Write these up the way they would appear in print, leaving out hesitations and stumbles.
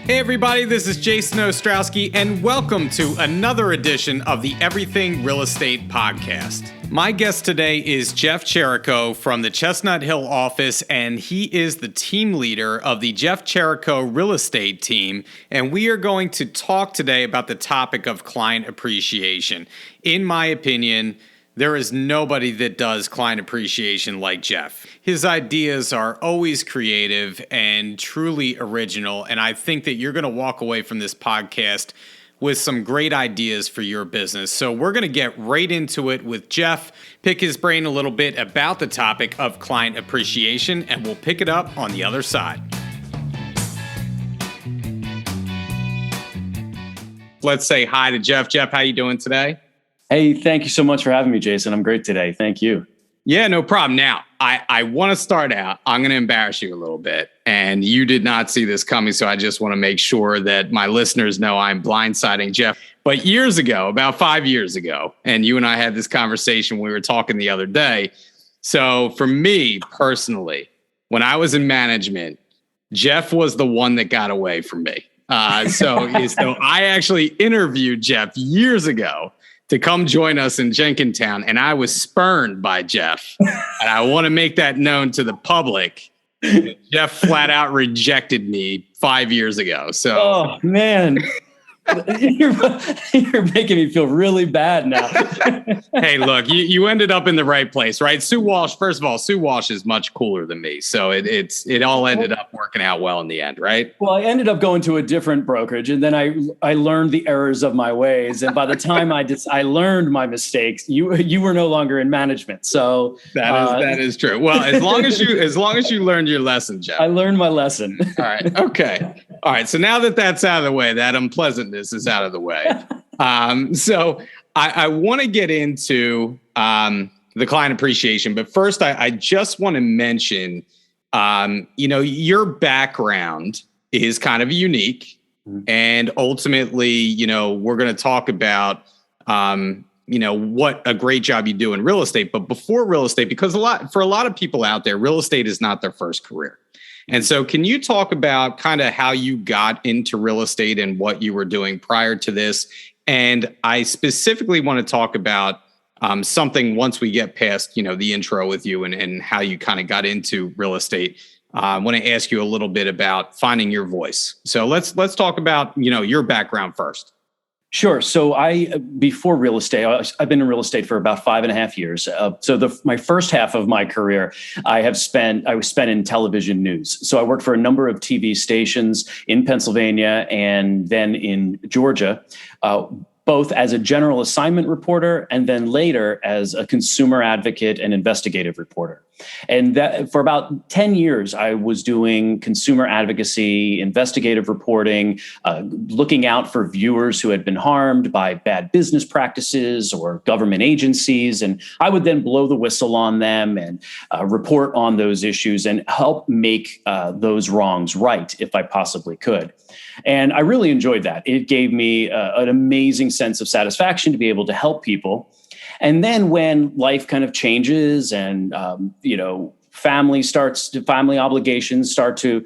Hey everybody, this is Jason Ostrowski, and welcome to another edition of the Everything Real Estate Podcast. My guest today is Jeff Chirico from the Chestnut Hill office, and he is the team leader of the Jeff Chirico Real Estate team, and we are going to talk today about the topic of client appreciation. In my opinion, there is nobody that does client appreciation like Jeff. His ideas are always creative and truly original, and I think that you're going to walk away from this podcast with some great ideas for your business. So we're going to get right into it with Jeff, pick his brain a little bit about the topic of client appreciation, and we'll pick it up on the other side. Let's say hi to Jeff. Jeff, how you doing today? Hey, thank you so much for having me, Jason. I'm great today. Thank you. Yeah, no problem. Now, I want to start out. I'm going to embarrass you a little bit. And you did not see this coming, so I just want to make sure that my listeners know I'm blindsiding Jeff. But years ago, about 5 years ago, and you and I had this conversation, we were talking the other day. So for me personally, when I was in management, Jeff was the one that got away from me. So I actually interviewed Jeff years ago to come join us in Jenkintown, and I was spurned by Jeff. And I want to make that known to the public. Jeff flat out rejected me 5 years ago. So, oh man, you're making me feel really bad now. Hey, look, you ended up in the right place, right? Sue Walsh. First of all, Sue Walsh is much cooler than me, so it all ended up working out well in the end, right? Well, I ended up going to a different brokerage, and then I learned the errors of my ways. And by the time I learned my mistakes, you were no longer in management. So that is true. Well, as long as you learned your lesson, Jeff. I learned my lesson. All right. Okay. All right. So now that that's out of the way, that unpleasantness is out of the way. So I want to get into the client appreciation, but first I just want to mention, your background is kind of unique, and ultimately, we're going to talk about, what a great job you do in real estate. But before real estate, because for a lot of people out there, real estate is not their first career. And so can you talk about kind of how you got into real estate and what you were doing prior to this? And I specifically want to talk about something once we get past, the intro with you and how you kind of got into real estate. I want to ask you a little bit about finding your voice. So let's talk about, your background first. Sure. So before real estate, I've been in real estate for about 5.5 years. My first half of my career, I was spent in television news. So I worked for a number of TV stations in Pennsylvania and then in Georgia, both as a general assignment reporter and then later as a consumer advocate and investigative reporter. And that for about 10 years, I was doing consumer advocacy, investigative reporting, looking out for viewers who had been harmed by bad business practices or government agencies. And I would then blow the whistle on them and report on those issues and help make those wrongs right if I possibly could. And I really enjoyed that. It gave me an amazing sense of satisfaction to be able to help people. And then when life kind of changes and, family obligations start to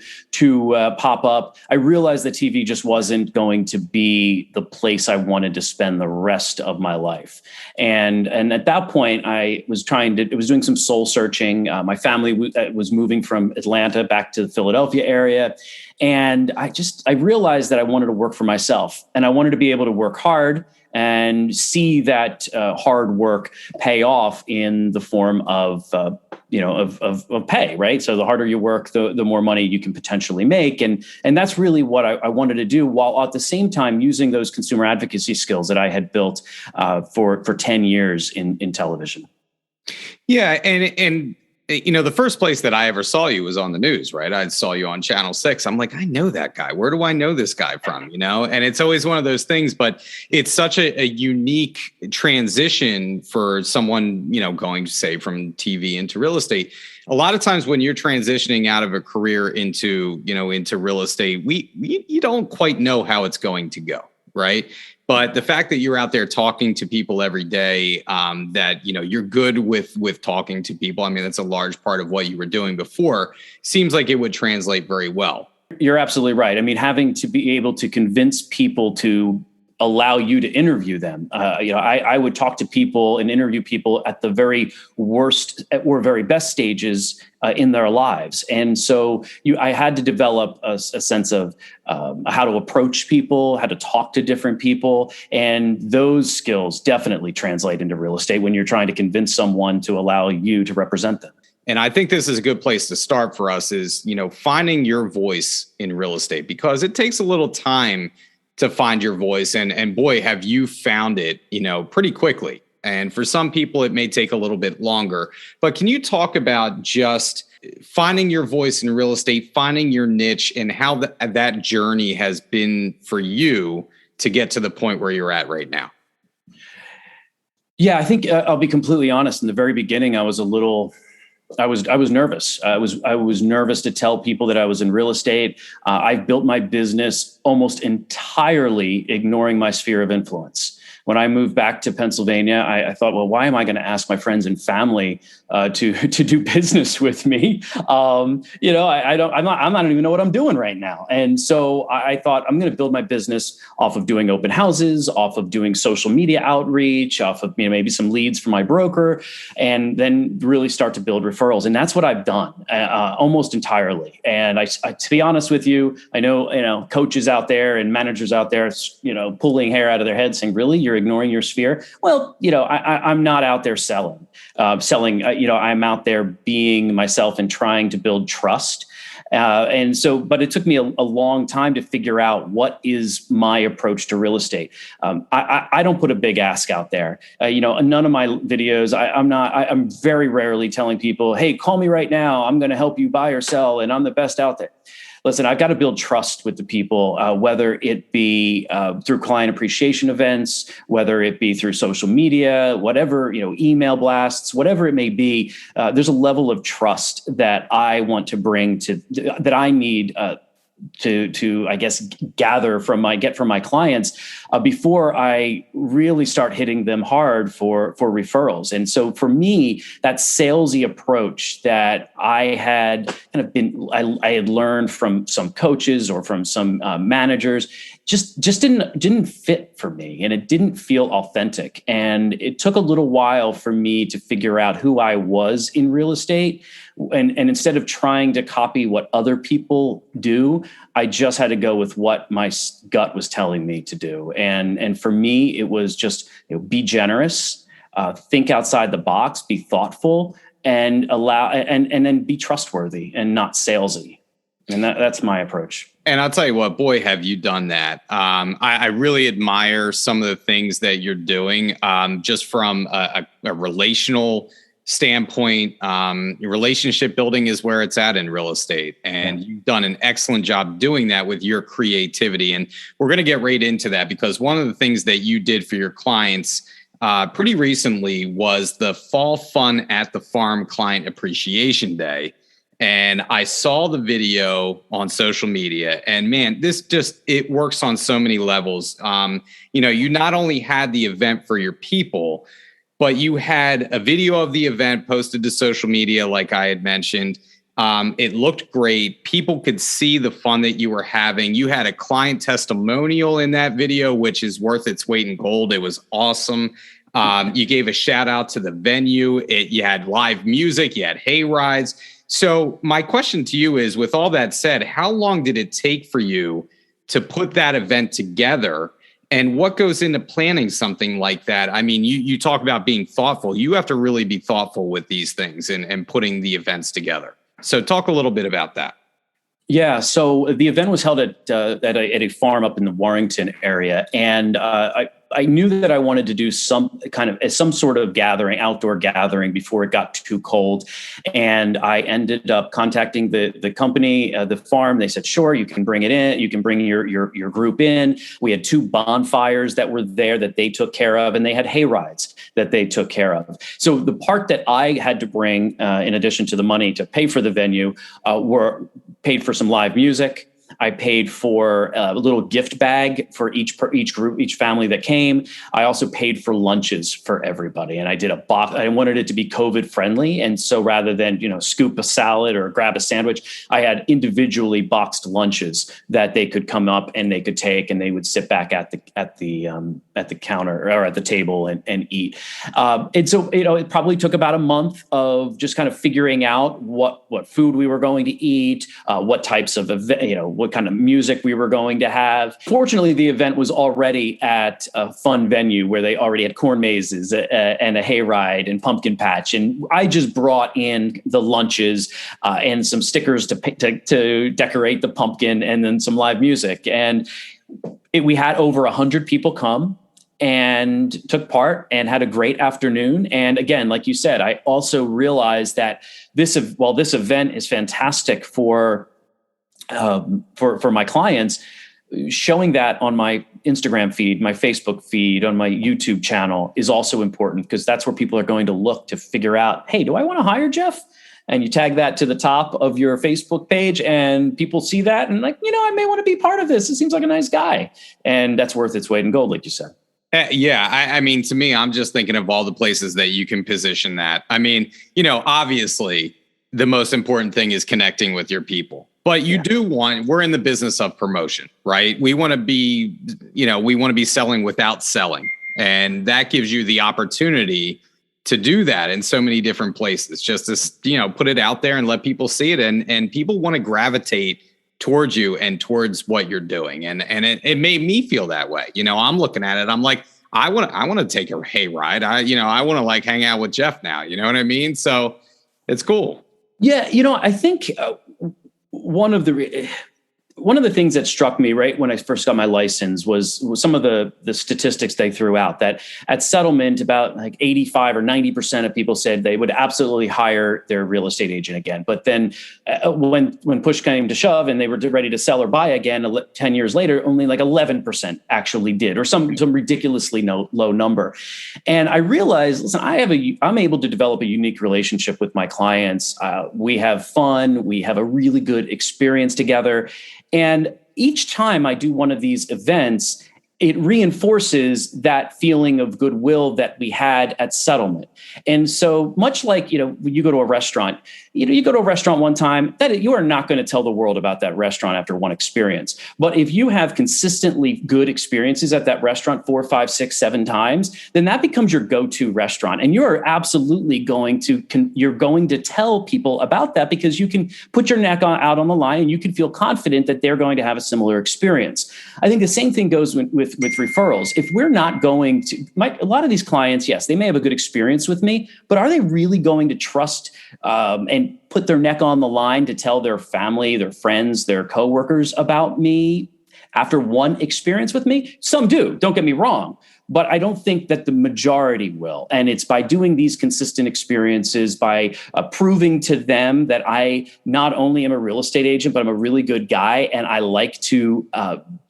pop up, I realized that TV just wasn't going to be the place I wanted to spend the rest of my life. And at that point, I was doing some soul searching. My family was moving from Atlanta back to the Philadelphia area. And I realized that I wanted to work for myself, and I wanted to be able to work hard and see that hard work pay off in the form of pay, right? So the harder you work, the more money you can potentially make. And that's really what I wanted to do, while at the same time using those consumer advocacy skills that I had built for 10 years in television. Yeah. And the first place that I ever saw you was on the news, right? I saw you on Channel 6. I'm like, I know that guy. Where do I know this guy from? And it's always one of those things, but it's such a unique transition for someone, going, say, from TV into real estate. A lot of times when you're transitioning out of a career into real estate, you don't quite know how it's going to go, right? But the fact that you're out there talking to people every day, that, you're good with talking to people. I mean, that's a large part of what you were doing before. Seems like it would translate very well. You're absolutely right. I mean, having to be able to convince people to allow you to interview them. I would talk to people and interview people at the very worst or very best stages in their lives. And so I had to develop a sense of how to approach people, how to talk to different people. And those skills definitely translate into real estate when you're trying to convince someone to allow you to represent them. And I think this is a good place to start for us is, finding your voice in real estate, because it takes a little time to find your voice. And boy, have you found it, pretty quickly. And for some people, it may take a little bit longer. But can you talk about just finding your voice in real estate, finding your niche, and how that journey has been for you to get to the point where you're at right now? Yeah, I think I'll be completely honest. In the very beginning, I was nervous. I was nervous to tell people that I was in real estate. I've built my business almost entirely ignoring my sphere of influence. When I moved back to Pennsylvania, I thought, well, why am I going to ask my friends and family to do business with me? I'm not even know what I'm doing right now. And so I thought I'm going to build my business off of doing open houses, off of doing social media outreach, off of maybe some leads for my broker, and then really start to build referrals. And that's what I've done almost entirely. And I, to be honest with you, I know coaches out there and managers out there, pulling hair out of their head, saying, "Really, you're ignoring your sphere?" Well, I'm not out there selling. I'm out there being myself and trying to build trust. But it took me a long time to figure out what is my approach to real estate. I don't put a big ask out there. None of my videos, I'm very rarely telling people, "Hey, call me right now. I'm going to help you buy or sell, and I'm the best out there." Listen, I've got to build trust with the people, whether it be through client appreciation events, whether it be through social media, whatever, email blasts, whatever it may be. There's a level of trust that I want to bring that I need to I guess get from my clients before I really start hitting them hard for referrals. And so for me, that salesy approach that I had I had learned from some coaches or from some managers just didn't fit for me, and it didn't feel authentic. And it took a little while for me to figure out who I was in real estate. And instead of trying to copy what other people do, I just had to go with what my gut was telling me to do. And for me, it was just be generous, think outside the box, be thoughtful, and then be trustworthy and not salesy. And that's my approach. And I'll tell you what, boy, have you done that. I really admire some of the things that you're doing, just from a relational standpoint. Your relationship building is where it's at in real estate. And you've done an excellent job doing that with your creativity. And we're going to get right into that, because one of the things that you did for your clients pretty recently was the Fall Fun at the Farm Client Appreciation Day. And I saw the video on social media, and man, it works on so many levels. You not only had the event for your people, but you had a video of the event posted to social media, like I had mentioned. It looked great. People could see the fun that you were having. You had a client testimonial in that video, which is worth its weight in gold. It was awesome. You gave a shout out to the venue. You had live music. You had hay rides. So my question to you is, with all that said, how long did it take for you to put that event together? And what goes into planning something like that? I mean, you talk about being thoughtful. You have to really be thoughtful with these things and putting the events together. So talk a little bit about that. Yeah, so the event was held at a farm up in the Warrington area, and I knew that I wanted to do some sort of outdoor gathering before it got too cold. And I ended up contacting the company, the farm. They said, "Sure, you can bring it in. You can bring your group in." We had 2 bonfires that were there that they took care of, and they had hay rides that they took care of. So the part that I had to bring, in addition to the money to pay for the venue, were paid for some live music. I paid for a little gift bag for each group, each family that came. I also paid for lunches for everybody. And I did a box. I wanted it to be COVID friendly. And so rather than, scoop a salad or grab a sandwich, I had individually boxed lunches that they could come up and they could take, and they would sit back at the counter or at the table and eat. And so, it probably took about a month of just kind of figuring out what food we were going to eat, what types of what kind of music we were going to have. Fortunately, the event was already at a fun venue where they already had corn mazes and a hayride and pumpkin patch. And I just brought in the lunches and some stickers to decorate the pumpkin, and then some live music. And we had over 100 people come and took part and had a great afternoon. And again, like you said, I also realized that this event is fantastic for my clients, showing that on my Instagram feed, my Facebook feed, on my YouTube channel is also important, because that's where people are going to look to figure out, hey, do I want to hire Jeff? And you tag that to the top of your Facebook page, and people see that and I may want to be part of this. It seems like a nice guy. And that's worth its weight in gold, like you said. I mean, to me, I'm just thinking of all the places that you can position that. I mean, obviously the most important thing is connecting with your people. But we're in the business of promotion, right? We want to be selling without selling. And that gives you the opportunity to do that in so many different places. Just to, put it out there and let people see it. And people want to gravitate towards you and towards what you're doing. And it made me feel that way. I'm looking at it. I'm like, I want to take a hayride. I want to hang out with Jeff now. You know what I mean? So it's cool. Yeah. I think one of the things that struck me right when I first got my license was some of the statistics they threw out, that at settlement, about 85 or 90% of people said they would absolutely hire their real estate agent again. But then when push came to shove and they were ready to sell or buy again 10 years later, only 11% actually did, or some ridiculously low number. And I realized, listen, I'm able to develop a unique relationship with my clients. We have fun. We have a really good experience together. And each time I do one of these events, it reinforces that feeling of goodwill that we had at settlement. And so much like, when you go to a restaurant, you go to a restaurant one time, that you are not going to tell the world about that restaurant after one experience. But if you have consistently good experiences at that restaurant 4, 5, 6, 7 times, then that becomes your go-to restaurant. And you're absolutely going to tell people about that, because you can put your neck out on the line and you can feel confident that they're going to have a similar experience. I think the same thing goes with referrals. If we're not going to, a lot of these clients, yes, they may have a good experience with me, but are they really going to trust and put their neck on the line to tell their family, their friends, their coworkers about me after one experience with me? Some do, don't get me wrong, but I don't think that the majority will. And it's by doing these consistent experiences, by proving to them that I not only am a real estate agent, but I'm a really good guy, and I like to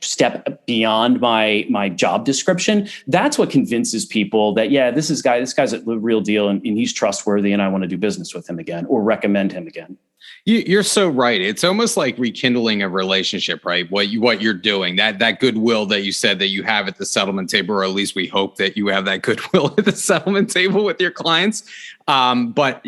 step beyond my job description. That's what convinces people that, yeah, this guy's a real deal, and he's trustworthy, and I want to do business with him again or recommend him again. You're so right. It's almost like rekindling a relationship, right? What you're doing, that goodwill that you said that you have at the settlement table, or at least we hope that you have that goodwill at the settlement table with your clients. But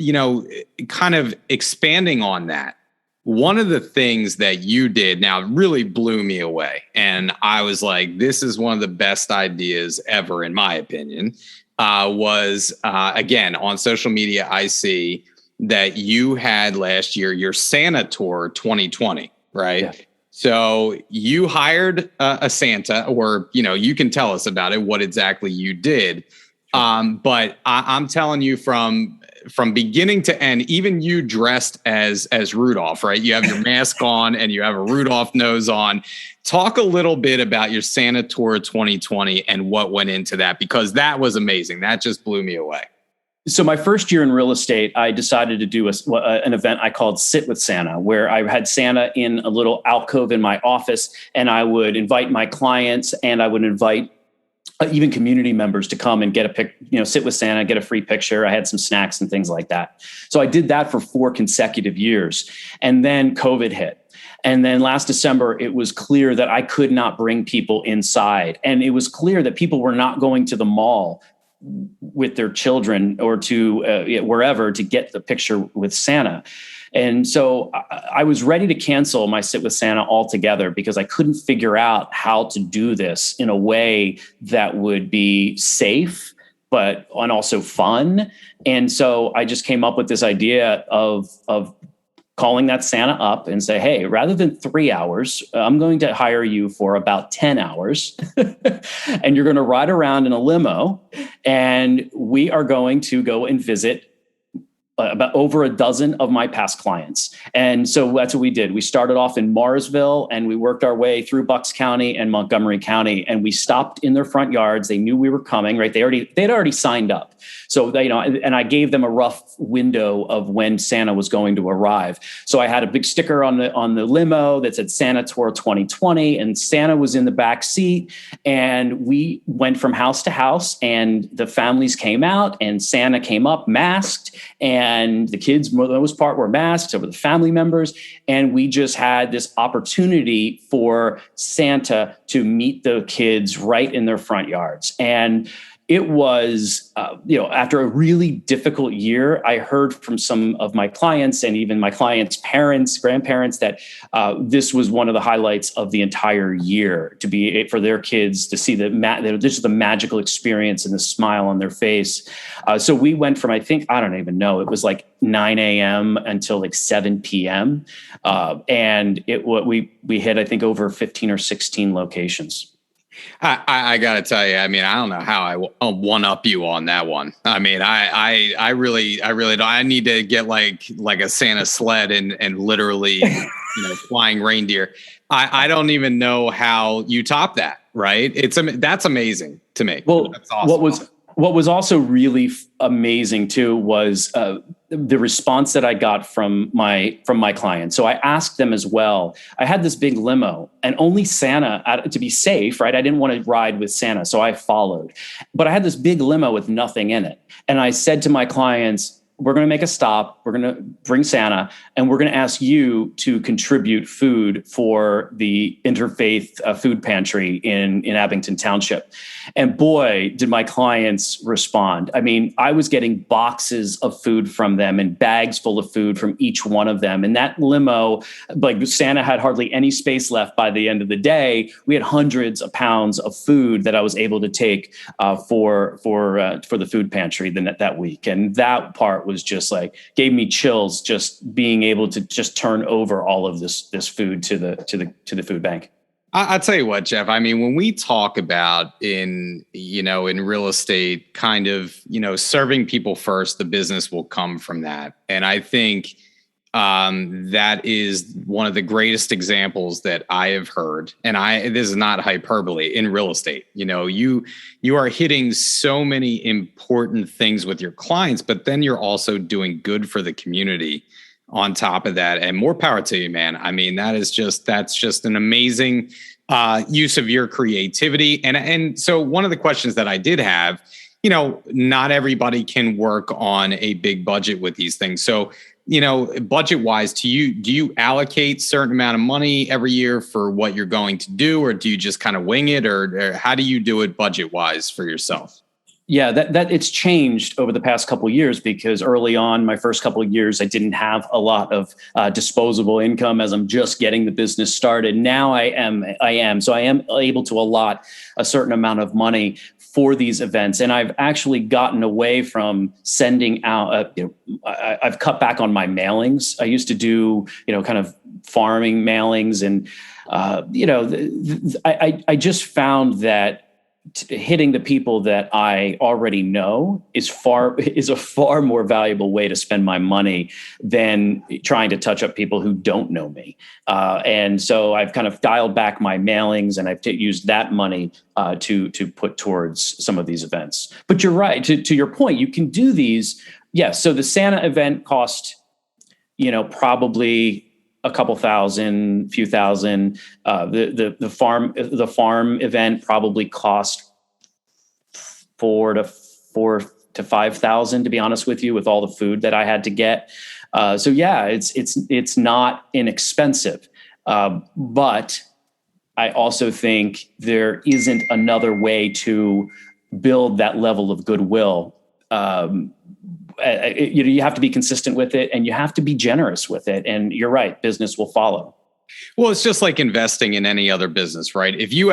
kind of expanding on that, one of the things that you did now really blew me away. And I was like, this is one of the best ideas ever, in my opinion, was again, on social media, I see that you had last year your Santa tour 2020, right? Yeah. So you hired a Santa, or, you can tell us about it, what exactly you did. But I'm telling you, from beginning to end, even you dressed as Rudolph, right? You have your mask on and you have a Rudolph nose on. Talk a little bit about your Santa tour 2020 and what went into that, because that was amazing. That just blew me away. So my first year in real estate, I decided to do an event I called Sit with Santa, where I had Santa in a little alcove in my office, and I would invite my clients, and I would invite even community members to come and get sit with Santa, get a free picture. I had some snacks and things like that. So I did that for 4 consecutive years. And then COVID hit. And then last December, it was clear that I could not bring people inside. And it was clear that people were not going to the mall with their children or to wherever to get the picture with Santa. And so I was ready to cancel my Sit with Santa altogether because I couldn't figure out how to do this in a way that would be safe, and also fun. And so I just came up with this idea of calling that Santa up and say, hey, rather than 3 hours, I'm going to hire you for about 10 hours and you're going to ride around in a limo and we are going to go and visit about over a dozen of my past clients. And so that's what we did. We started off in Marsville and we worked our way through Bucks County and Montgomery County, and we stopped in their front yards. They knew we were coming, right? They'd already signed up. So they, and I gave them a rough window of when Santa was going to arrive. So I had a big sticker on the limo that said Santa Tour 2020, and Santa was in the back seat. And we went from house to house, and the families came out, and Santa came up masked, and the kids, for the most part, were masked. So were the family members. And we just had this opportunity for Santa to meet the kids right in their front yards. And it was, after a really difficult year, I heard from some of my clients and even my clients' parents, grandparents, that this was one of the highlights of the entire year, to be for their kids to see this is the magical experience and the smile on their face. So we went from, I don't even know, it was like 9 a.m. until like 7 p.m. And we hit, I think, over 15 or 16 locations. I got to tell you, I mean, I don't know how I one up you on that one. I mean, I really don't. I need to get like a Santa sled and literally, flying reindeer. I don't even know how you top that. Right? That's amazing to me. Well, that's awesome. What was also really amazing too was the response that I got from my clients. So I asked them as well. I had this big limo, and only Santa, to be safe, right? I didn't want to ride with Santa, so I followed. But I had this big limo with nothing in it, and I said to my clients, we're going to make a stop. We're going to bring Santa, and we're going to ask you to contribute food for the interfaith food pantry in Abington Township. And boy, did my clients respond. I mean, I was getting boxes of food from them and bags full of food from each one of them. And that limo, like Santa had hardly any space left by the end of the day. We had hundreds of pounds of food that I was able to take for the food pantry that week. And that part was just like gave me chills, just being able to just turn over all of this food to the food bank. I'll tell you what, Jeff, I mean, when we talk about in real estate, kind of, serving people first, the business will come from that. And I think that is one of the greatest examples that I have heard. And this is not hyperbole in real estate. You are hitting so many important things with your clients, but then you're also doing good for the community on top of that. And more power to you, man. I mean, that's just an amazing use of your creativity. And so one of the questions that I did have, not everybody can work on a big budget with these things. So, budget wise, do you allocate certain amount of money every year for what you're going to do, or do you just kind of wing it, or how do you do it budget wise for yourself? Yeah, that it's changed over the past couple of years, because early on, my first couple of years, I didn't have a lot of disposable income as I'm just getting the business started. Now I am. So I am able to allot a certain amount of money for these events. And I've actually gotten away from sending out, I've cut back on my mailings. I used to do, kind of farming mailings. And, I just found that hitting the people that I already know is a far more valuable way to spend my money than trying to touch up people who don't know me. And so I've kind of dialed back my mailings, and I've used that money to put towards some of these events. But you're right. To your point, you can do these. Yes. So the Santa event cost, probably a couple thousand, few thousand. The farm event probably cost $4,000 to $5,000, to be honest with you, with all the food that I had to get. So yeah, it's not inexpensive. But I also think there isn't another way to build that level of goodwill. You have to be consistent with it, and you have to be generous with it. And you're right, business will follow. Well, it's just like investing in any other business, right? If you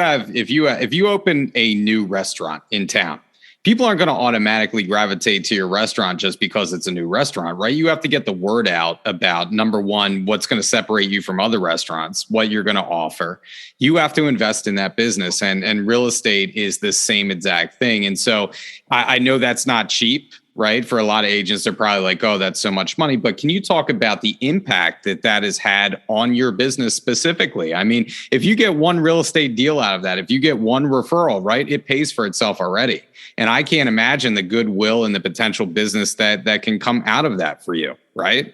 open a new restaurant in town, people aren't going to automatically gravitate to your restaurant just because it's a new restaurant, right? You have to get the word out about, number one, what's going to separate you from other restaurants, what you're going to offer. You have to invest in that business, and real estate is the same exact thing. And so I know that's not cheap, right? For a lot of agents, they're probably like, oh, that's so much money. But can you talk about the impact that has had on your business specifically? I mean, if you get one real estate deal out of that, if you get one referral, right, it pays for itself already. And I can't imagine the goodwill and the potential business that can come out of that for you, right?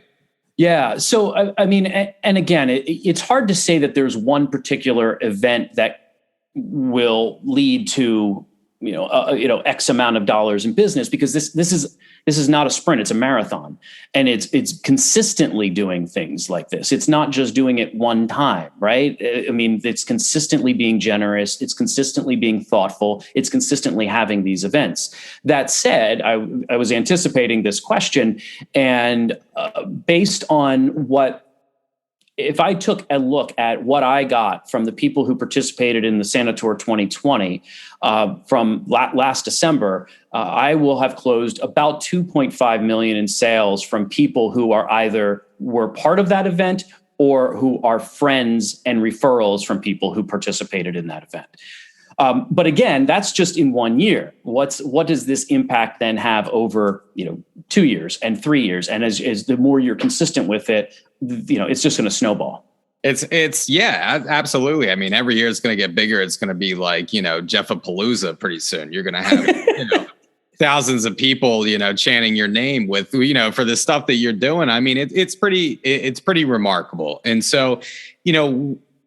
Yeah. So, I mean, and again, it's hard to say that there's one particular event that will lead to X amount of dollars in business, because this is not a sprint, it's a marathon, and it's consistently doing things like this. It's not just doing it one time, right? I mean, it's consistently being generous, it's consistently being thoughtful, it's consistently having these events. That said, I was anticipating this question, and based on if I took a look at what I got from the people who participated in the Santa Tour 2020 from last December, I will have closed about 2.5 million in sales from people who are either were part of that event or who are friends and referrals from people who participated in that event. But again, that's just in 1 year. What does this impact then have over 2 years and 3 years? And as the more you're consistent with it, it's just going to snowball. It's yeah, absolutely. I mean, every year it's going to get bigger. It's going to be like Jeffapalooza pretty soon. You're going to have thousands of people chanting your name with for the stuff that you're doing. I mean, it's pretty remarkable. And so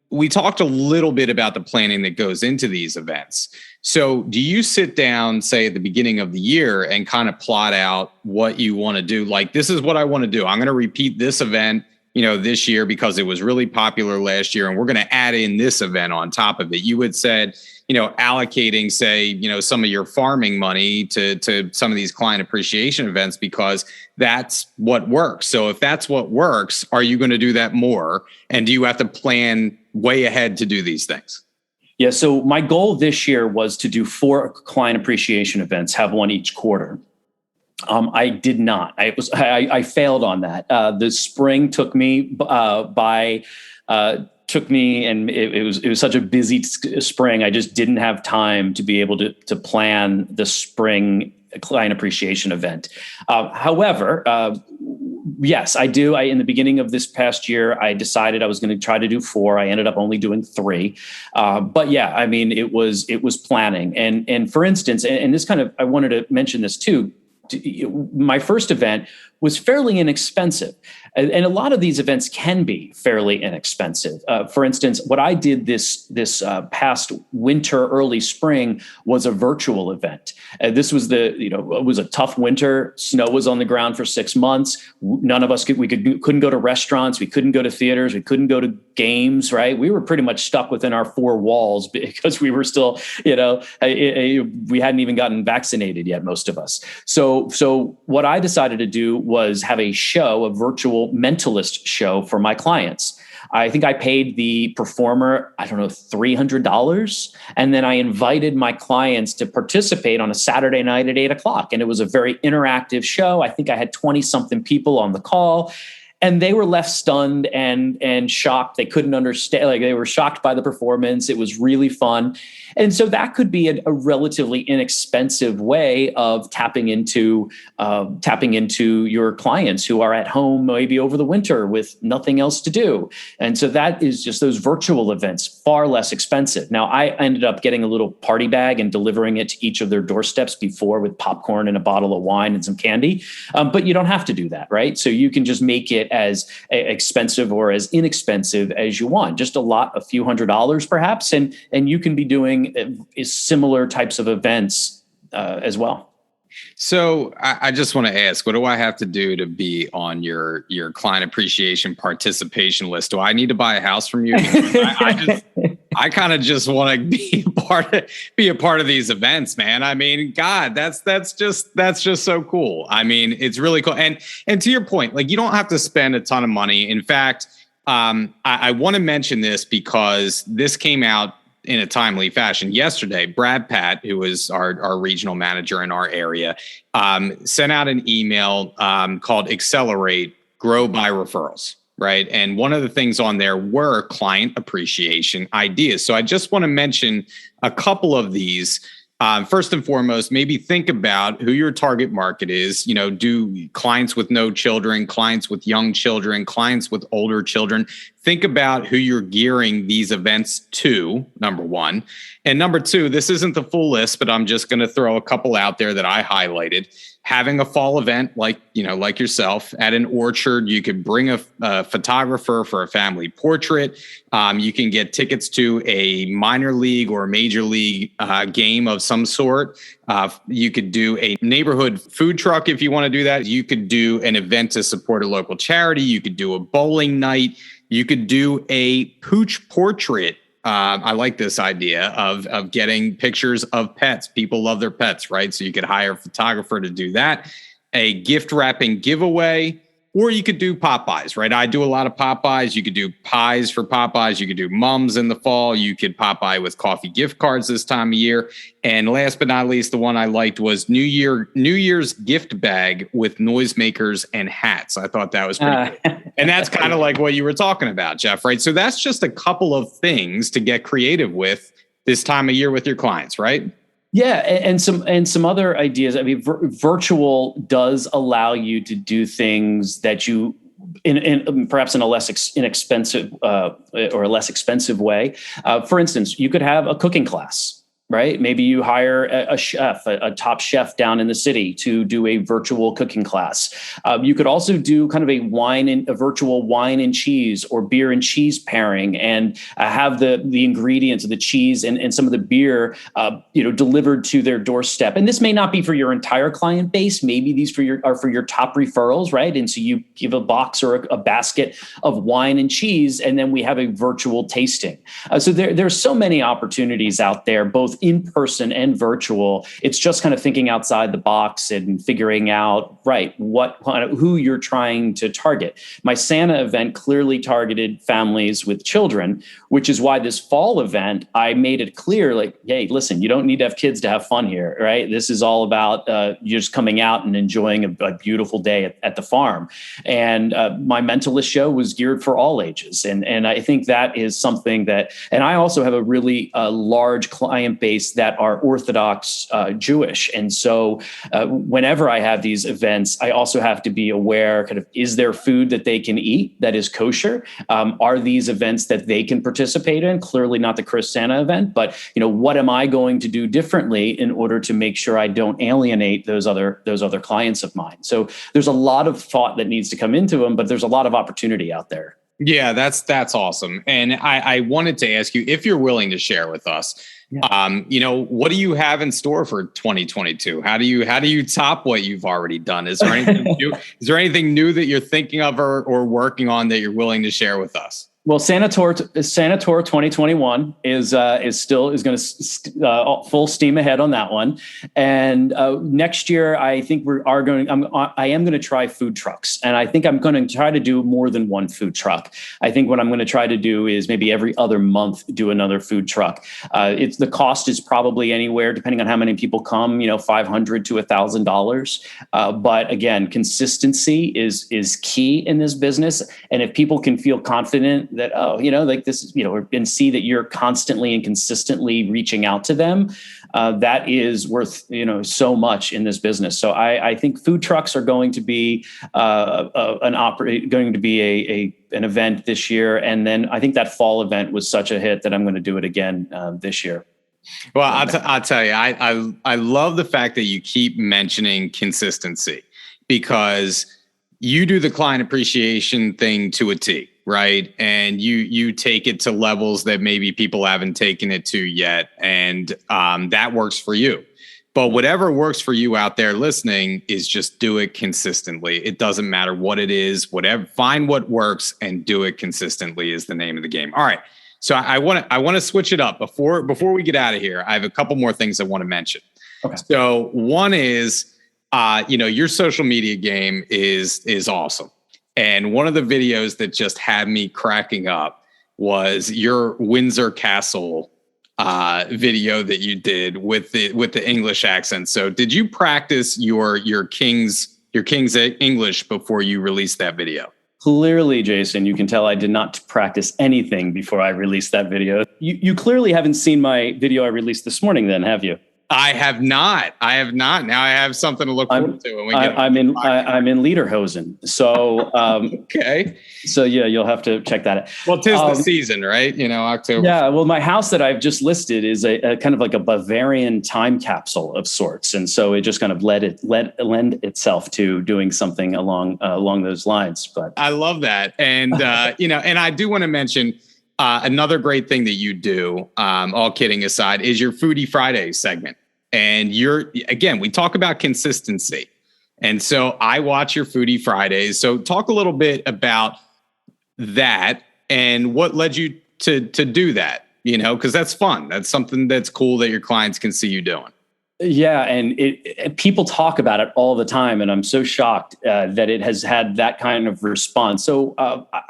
we talked a little bit about the planning that goes into these events. So do you sit down, say at the beginning of the year, and kind of plot out what you want to do? Like, this is what I want to do. I'm going to repeat this event, this year because it was really popular last year, and we're going to add in this event on top of it. You had said, allocating, say, some of your farming money to some of these client appreciation events because that's what works. So if that's what works, are you going to do that more? And do you have to plan way ahead to do these things? Yeah. So my goal this year was to do 4 client appreciation events, have one each quarter. I did not. I failed on that. The spring took me and it was such a busy spring. I just didn't have time to be able to plan the spring client appreciation event. However, yes, I do. In the beginning of this past year, I decided I was going to try to do 4. I ended up only doing 3. But yeah, I mean, it was planning. And for instance, and this I wanted to mention this too. My first event was fairly inexpensive. And a lot of these events can be fairly inexpensive. For instance, what I did this past winter, early spring was a virtual event. This was it was a tough winter. Snow was on the ground for 6 months. None of us couldn't go to restaurants. We couldn't go to theaters. We couldn't go to games, right? We were pretty much stuck within our 4 walls because we were still, we hadn't even gotten vaccinated yet, most of us. So what I decided to do was have a virtual mentalist show for my clients. I think I paid the performer, $300. And then I invited my clients to participate on a Saturday night at 8:00. And it was a very interactive show. I think I had 20 something people on the call. And they were left stunned and shocked. They couldn't understand, they were shocked by the performance. It was really fun. And so that could be a relatively inexpensive way of tapping into your clients who are at home maybe over the winter with nothing else to do. And so that is just those virtual events, far less expensive. Now, I ended up getting a little party bag and delivering it to each of their doorsteps before with popcorn and a bottle of wine and some candy. But you don't have to do that, right? So you can just make it as expensive or as inexpensive as you want, just a few $100s perhaps. And you can be doing similar types of events as well. So I just want to ask, what do I have to do to be on your client appreciation participation list? Do I need to buy a house from you? I kind of just want to be a part of these events, man. I mean, God, that's just so cool. I mean, it's really cool. And to your point, like, you don't have to spend a ton of money. In fact, I want to mention this because this came out in a timely fashion yesterday. Brad Pat, who is our regional manager in our area, sent out an email called Accelerate Grow by Referrals. Right. And one of the things on there were client appreciation ideas. So I just want to mention a couple of these. First and foremost, maybe think about who your target market is. You know, do clients with no children, clients with young children, clients with older children. Think about who you're gearing these events to, number one. And number two, this isn't the full list, but I'm just going to throw a couple out there that I highlighted. Having a fall event like yourself at an orchard, you could bring a photographer for a family portrait. You can get tickets to a minor league or major league game of some sort. You could do a neighborhood food truck if you want to do that. You could do an event to support a local charity. You could do a bowling night. You could do a pooch portrait. I like this idea of getting pictures of pets. People love their pets, right? So you could hire a photographer to do that. A gift wrapping giveaway, or you could do Popeyes, right? I do a lot of Popeyes. You could do pies for Popeyes. You could do mums in the fall. You could Popeye with coffee gift cards this time of year. And last but not least, the one I liked was New Year's gift bag with noisemakers and hats. I thought that was pretty good. And that's kind of like what you were talking about, Jeff, right? So that's just a couple of things to get creative with this time of year with your clients, right? Yeah, and some other ideas. I mean, virtual does allow you to do things that you, in perhaps in a less inexpensive or a less expensive way. For instance, you could have a cooking class. Right? Maybe you hire a chef, a top chef down in the city to do a virtual cooking class. You could also do kind of a virtual wine and cheese or beer and cheese pairing, and have the ingredients of the cheese and some of the beer, delivered to their doorstep. And this may not be for your entire client base. Maybe these are for your top referrals, right? And so you give a box or a basket of wine and cheese, and then we have a virtual tasting. So there's so many opportunities out there, both in person and virtual. It's just kind of thinking outside the box and figuring out, right, who you're trying to target. My Santa event clearly targeted families with children, which is why this fall event, I made it clear, like, hey, listen, you don't need to have kids to have fun here, right? This is all about you just coming out and enjoying a beautiful day at the farm. And my mentalist show was geared for all ages. And I think that is something that, and I also have a really large client base that are Orthodox Jewish. And so whenever I have these events, I also have to be aware, kind of, is there food that they can eat that is kosher? Are these events that they can participate in? Clearly not the Chris Santa event, but what am I going to do differently in order to make sure I don't alienate those other clients of mine? So there's a lot of thought that needs to come into them, but there's a lot of opportunity out there. Yeah, that's awesome. And I wanted to ask you, if you're willing to share with us, what do you have in store for 2022? How do you top what you've already done? Is there anything new? Is there anything new that you're thinking of or working on that you're willing to share with us? Well, Santa Tour 2021 is going to full steam ahead on that one, and next year I think I am going to try food trucks, and I think I'm going to try to do more than one food truck. I think what I'm going to try to do is maybe every other month do another food truck. The cost is probably anywhere, depending on how many people come, $500 to $1,000. But again, consistency is key in this business, and if people can feel confident that, like this, and see that you're constantly and consistently reaching out to them, that is worth, so much in this business. So I think food trucks are going to be an event this year. And then I think that fall event was such a hit that I'm going to do it again this year. Well, I'll tell you, I love the fact that you keep mentioning consistency, because you do the client appreciation thing to a T. Right. And you take it to levels that maybe people haven't taken it to yet. And that works for you. But whatever works for you out there listening is just do it consistently. It doesn't matter what it is, whatever, find what works and do it consistently is the name of the game. All right. So I want to switch it up before we get out of here. I have a couple more things I want to mention. Okay. So one is, your social media game is awesome. And one of the videos that just had me cracking up was your Windsor Castle video that you did with the English accent. So did you practice your King's English before you released that video? Clearly, Jason, you can tell I did not practice anything before I released that video. You clearly haven't seen my video I released this morning then, have you? I have not. Now I have something to look forward to. When we get I'm in Lederhosen. So okay. So yeah, you'll have to check that out. Well, 'tis the season, right? October. Yeah. Well, my house that I've just listed is a kind of like a Bavarian time capsule of sorts, and so it just kind of lend itself to doing something along those lines. But I love that, and and I do want to mention. Another great thing that you do, all kidding aside, is your Foodie Friday segment. And we talk about consistency. And so I watch your Foodie Fridays. So talk a little bit about that and what led you to do that, because that's fun. That's something that's cool that your clients can see you doing. Yeah, and people talk about it all the time, and I'm so shocked that it has had that kind of response. So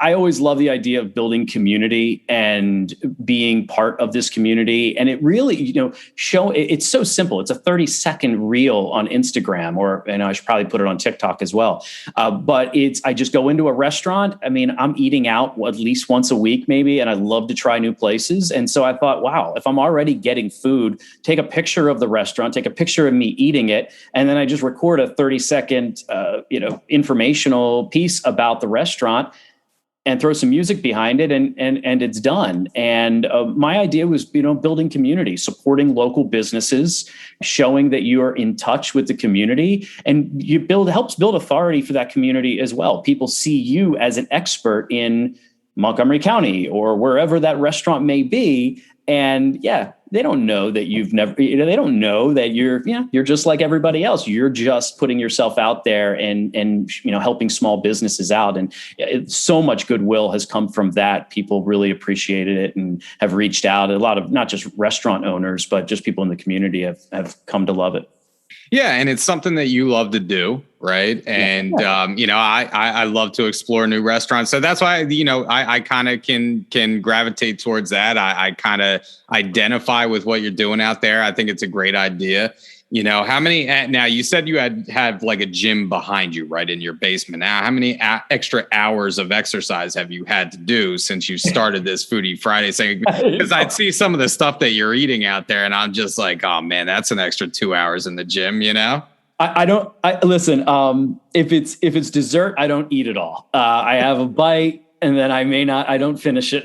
I always love the idea of building community and being part of this community. And it really, it's so simple. It's a 30-second reel on Instagram, and I should probably put it on TikTok as well. But I just go into a restaurant. I mean, I'm eating out at least once a week, maybe, and I love to try new places. And so I thought, wow, if I'm already getting food, take a picture of the restaurant, take a picture of me eating it, and then I just record a 30-second, informational piece about the restaurant and throw some music behind it, and it's done. And my idea was, building community, supporting local businesses, showing that you are in touch with the community, and helps build authority for that community as well. People see you as an expert in Montgomery County or wherever that restaurant may be. And yeah, they don't know that they don't know that you're just like everybody else. You're just putting yourself out there and helping small businesses out. And so much goodwill has come from that. People really appreciated it and have reached out. A lot of not just restaurant owners, but just people in the community have come to love it. Yeah. And it's something that you love to do. Right. And, I love to explore new restaurants. So that's why, I kind of can gravitate towards that. I kind of identify with what you're doing out there. I think it's a great idea. How many, now you said you have like a gym behind you, right, in your basement. Now, how many extra hours of exercise have you had to do since you started this Foodie Friday thing? Because I'd see some of the stuff that you're eating out there and I'm just like, oh man, that's an extra 2 hours in the gym, Listen, if it's dessert, I don't eat it all. I have a bite and then I don't finish it.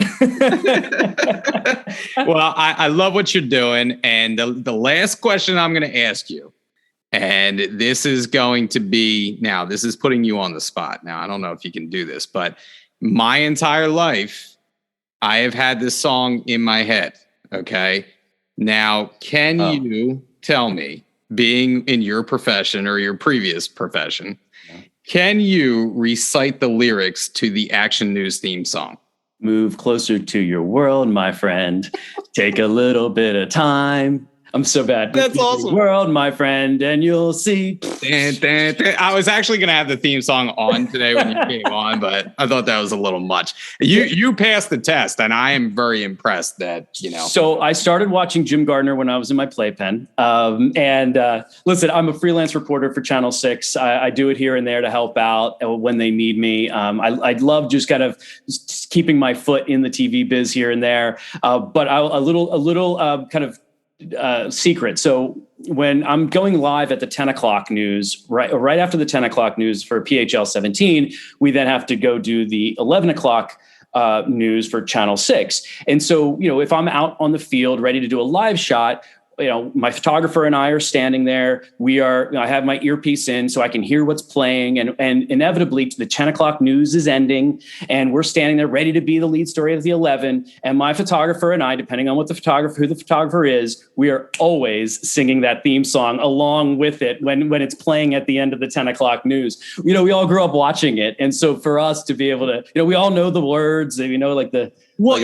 Well, I love what you're doing. And the last question I'm going to ask you, and this is putting you on the spot. Now, I don't know if you can do this, but my entire life, I have had this song in my head. Okay. Now, can you tell me, being in your profession or your previous profession, can you recite the lyrics to the Action News theme song? Move closer to your world, my friend. Take a little bit of time. I'm so bad. That's awesome. World, my friend, and you'll see. I was actually going to have the theme song on today when you came on, but I thought that was a little much. You passed the test, and I am very impressed that, So I started watching Jim Gardner when I was in my playpen. Listen, I'm a freelance reporter for Channel 6. I do it here and there to help out when they need me. I love just kind of keeping my foot in the TV biz here and there. But a little kind of secret. So when I'm going live at the 10 o'clock news, right after the 10 o'clock news for PHL 17, we then have to go do the 11 o'clock news for Channel 6. And so, if I'm out on the field ready to do a live shot, my photographer and I are standing there. I have my earpiece in so I can hear what's playing. And inevitably the 10 o'clock news is ending and we're standing there ready to be the lead story of the 11. And my photographer and I, depending on who the photographer is, we are always singing that theme song along with it when it's playing at the end of the 10 o'clock news. We all grew up watching it. And so for us to be able to, we all know the words, like the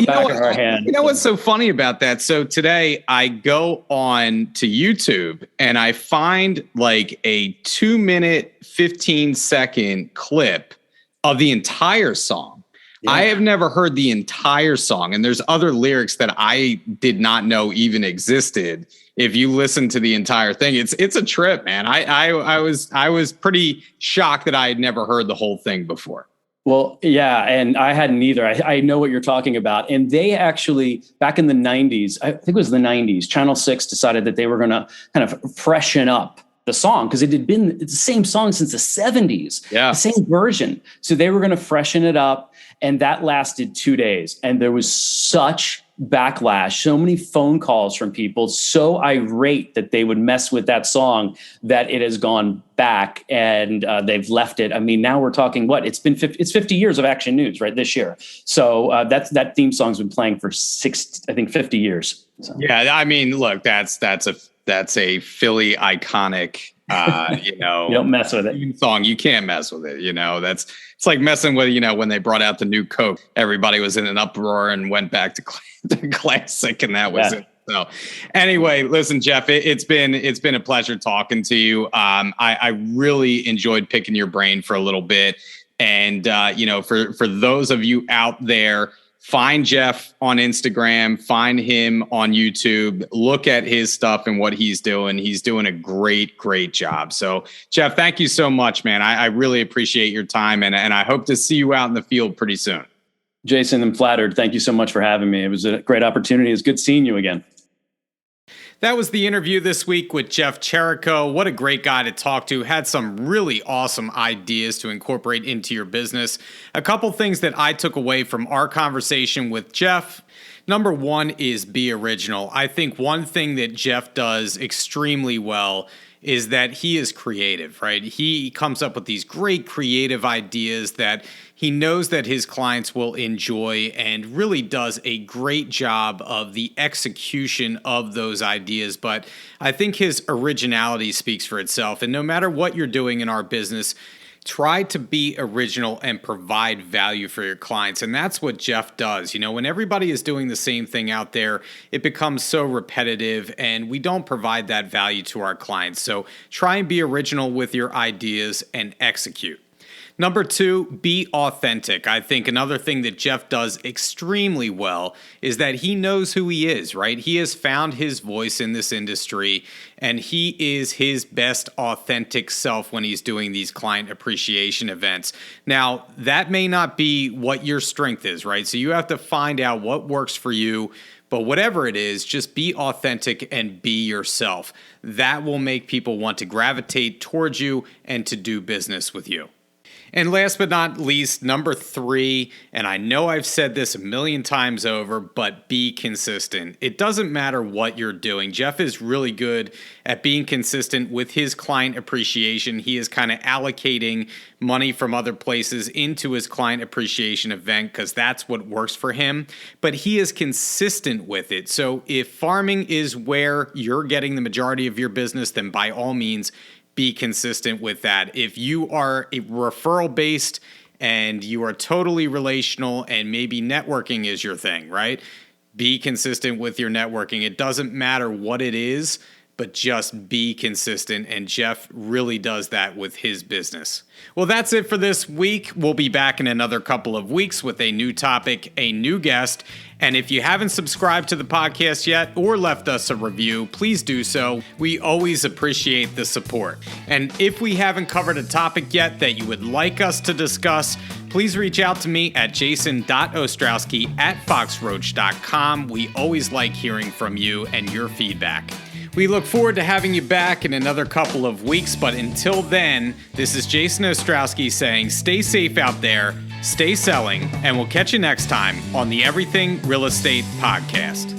back of our hand. You know what's so funny about that? So today I go on to YouTube and I find like a 2-minute, 15-second clip of the entire song. Yeah. I have never heard the entire song, and there's other lyrics that I did not know even existed. If you listen to the entire thing, it's a trip, man. I was pretty shocked that I had never heard the whole thing before. Well, yeah, and I hadn't either. I know what you're talking about. And they actually, back in the 90s, I think it was the 90s, Channel 6 decided that they were going to kind of freshen up the song because it had been the same song since the 70s, the same version. So they were going to freshen it up, and that lasted 2 days. And there was such backlash, so many phone calls from people, so irate that they would mess with that song that it has gone back and they've left it. I mean, now we're talking it's 50 years of Action News, right? This year. So that theme song's been playing for 50 years. So. Yeah. I mean, look, that's a Philly iconic, you don't mess with it song. You can't mess with it. It's like messing with, when they brought out the new Coke, everybody was in an uproar and went back to classic, and that was it. So anyway, listen, Jeff, it's been a pleasure talking to you. I really enjoyed picking your brain for a little bit. And, for those of you out there, find Jeff on Instagram, find him on YouTube, look at his stuff and what he's doing. He's doing a great, great job. So Jeff, thank you so much, man. I really appreciate your time, and I hope to see you out in the field pretty soon. Jason, I'm flattered. Thank you so much for having me. It was a great opportunity. It's good seeing you again. That was the interview this week with Jeff Chirico. What a great guy to talk to. Had some really awesome ideas to incorporate into your business. A couple things that I took away from our conversation with Jeff. Number one is be original. I think one thing that Jeff does extremely well is that he is creative, right? He comes up with these great creative ideas that he knows that his clients will enjoy, and really does a great job of the execution of those ideas. But I think his originality speaks for itself. And no matter what you're doing in our business, try to be original and provide value for your clients. And that's what Jeff does. When everybody is doing the same thing out there, it becomes so repetitive and we don't provide that value to our clients. So try and be original with your ideas and execute. Number two, be authentic. I think another thing that Jeff does extremely well is that he knows who he is, right? He has found his voice in this industry, and he is his best authentic self when he's doing these client appreciation events. Now, that may not be what your strength is, right? So you have to find out what works for you. But whatever it is, just be authentic and be yourself. That will make people want to gravitate towards you and to do business with you. And last but not least, number three, and I know I've said this a million times over, but be consistent. It doesn't matter what you're doing. Jeff is really good at being consistent with his client appreciation. He is kind of allocating money from other places into his client appreciation event because that's what works for him. But he is consistent with it. So if farming is where you're getting the majority of your business, then by all means, be consistent with that. If you are a referral based and you are totally relational and maybe networking is your thing, right? Be consistent with your networking. It doesn't matter what it is, but just be consistent. And Jeff really does that with his business. Well, that's it for this week. We'll be back in another couple of weeks with a new topic, a new guest. And if you haven't subscribed to the podcast yet or left us a review, please do so. We always appreciate the support. And if we haven't covered a topic yet that you would like us to discuss, please reach out to me at jason.ostrowski@foxroach.com. We always like hearing from you and your feedback. We look forward to having you back in another couple of weeks, but until then, this is Jason Ostrowski saying stay safe out there, stay selling, and we'll catch you next time on the Everything Real Estate Podcast.